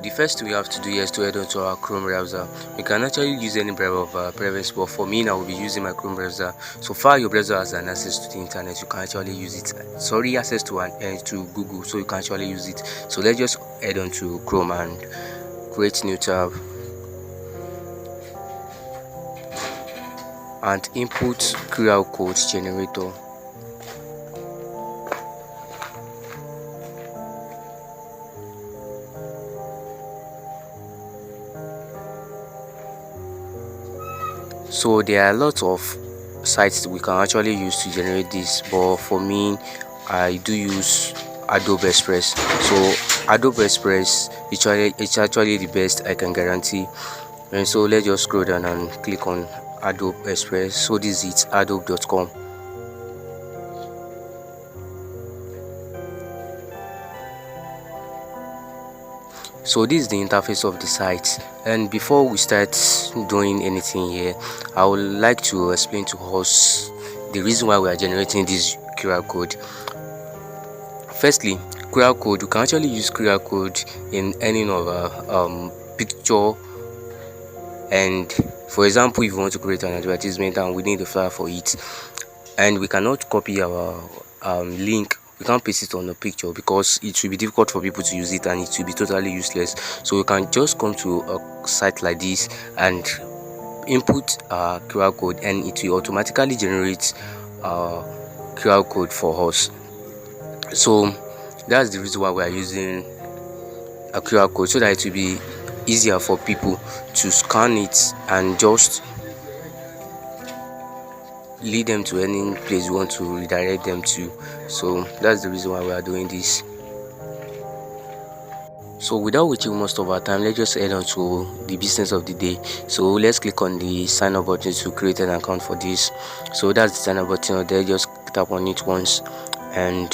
The first thing we have to do here is to head on to our Chrome browser. You can actually use any browser of preference, but for me now, I will be using my Chrome browser. So far your browser has an access to the internet, you can actually use it. Sorry, access to to Google, so you can actually use it. So let's just head on to Chrome and create new tab and input QR code generator. So there are lots of sites we can actually use to generate this, but for me, I do use Adobe Express. So Adobe Express it's actually the best, I can guarantee. And so let's just scroll down and click on Adobe Express. So this is adobe.com. So this is the interface of the site, and before we start doing anything here, I would like to explain to us the reason why we are generating this QR code. Firstly, QR code, you can actually use QR code in any of our picture. And for example, if you want to create an advertisement and we need a flyer for it, and we cannot copy our link, we can't paste it on the picture because it will be difficult for people to use it and it will be totally useless. So we can just come to a site like this and input a QR code, and it will automatically generate a QR code for us. So that's the reason why we are using a QR code, so that it will be easier for people to scan it and just lead them to any place you want to redirect them to. So that's the reason why we are doing this. So without wasting most of our time, let's just head on to the business of the day. So let's click on the sign up button to create an account for this. So that's the sign up button there. Just tap on it once and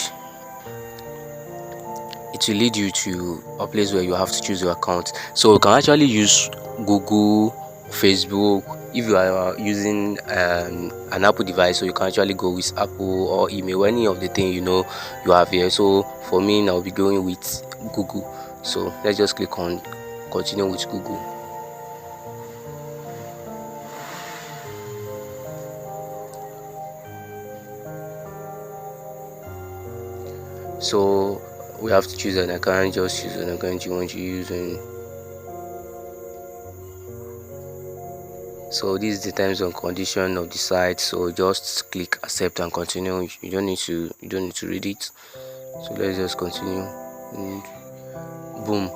it will lead you to a place where you have to choose your account. So you can actually use Google, Facebook. If you are using an Apple device, so you can actually go with Apple or email, any of the thing you have here. So for me, I'll be going with Google. So let's just click on continue with Google. So we have to choose an account. Just choose an account you want to use, and so this is the terms and condition of the site. So just click accept and continue. You don't need to read it. So let's just continue. And boom.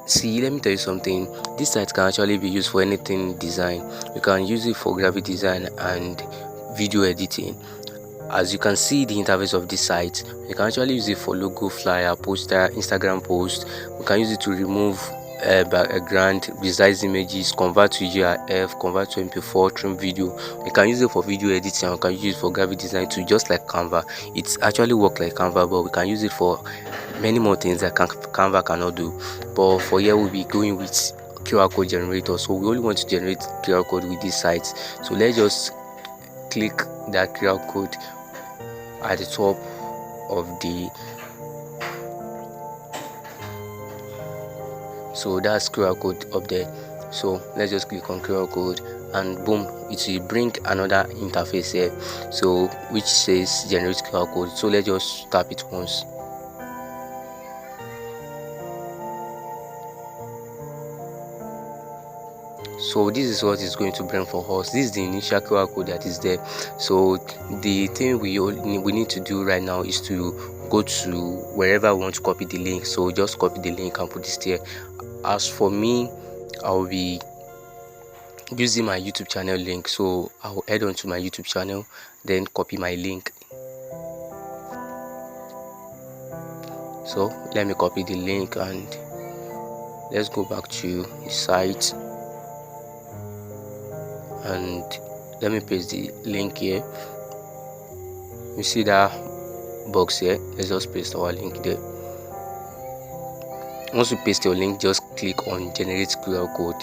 See, let me tell you something. This site can actually be used for anything design. You can use it for graphic design and video editing. As you can see the interface of this site, you can actually use it for logo, flyer, poster, Instagram post. We can use it to remove background, resize images, convert to GIF, convert to MP4, trim video. We can use it for video editing. We can use it for graphic design too, just like Canva. It's actually work like Canva, but we can use it for many more things that Canva cannot do. But for here, we'll be going with QR code generator. So we only want to generate QR code with this site. So let's just click that QR code at the top of the, so that's QR code up there. So let's just click on QR code and boom, it will bring another interface here, so which says generate QR code. So let's just tap it once. So this is what it's going to bring for us. This is the initial QR code that is there. So the thing we need to do right now is to go to wherever we want to copy the link. So just copy the link and put this there. As for me, I'll be using my YouTube channel link. So I'll head on to my YouTube channel, then copy my link. So let me copy the link and let's go back to the site. And let me paste the link here. You see that box here? Let's just paste our link there. Once you paste your link, just click on generate QR code.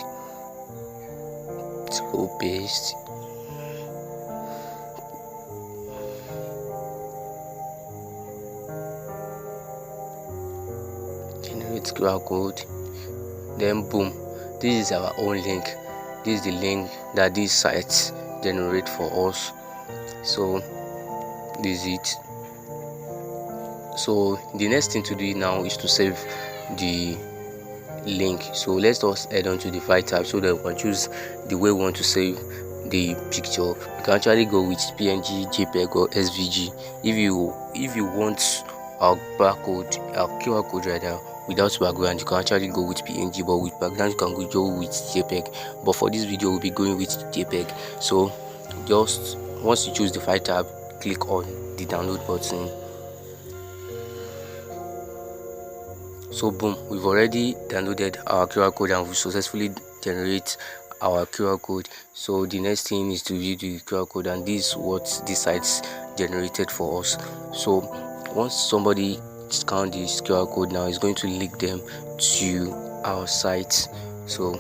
So paste. Generate QR code. then boom, this is our own link. This is the link that these sites generate for us. So this is it. So the next thing to do now is to save the link. So let's just head on to the file tab so that we can choose the way we want to save the picture. You can actually go with PNG, JPEG or SVG. If you want our barcode, our QR code rather, without background, you can actually go with PNG, but with background you can go with JPEG. But for this video we'll be going with JPEG. So just once you choose the file tab, click on the download button. So boom, we've already downloaded our QR code and we successfully generate our QR code. So the next thing is to view the QR code, and this is what the sites generated for us. So once somebody scans this QR code now, it's going to link them to our site. So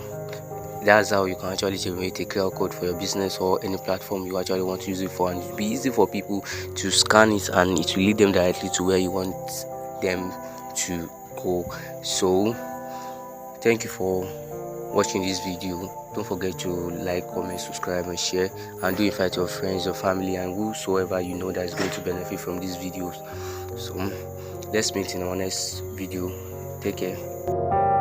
that's how you can actually generate a QR code for your business or any platform you actually want to use it for, and it'll be easy for people to scan it and it will lead them directly to where you want them to go. So thank you for watching this video. Don't forget to like, comment, subscribe and share, and do invite your friends, your family and whosoever you know that is going to benefit from these videos. So let's meet in our next video. Take care.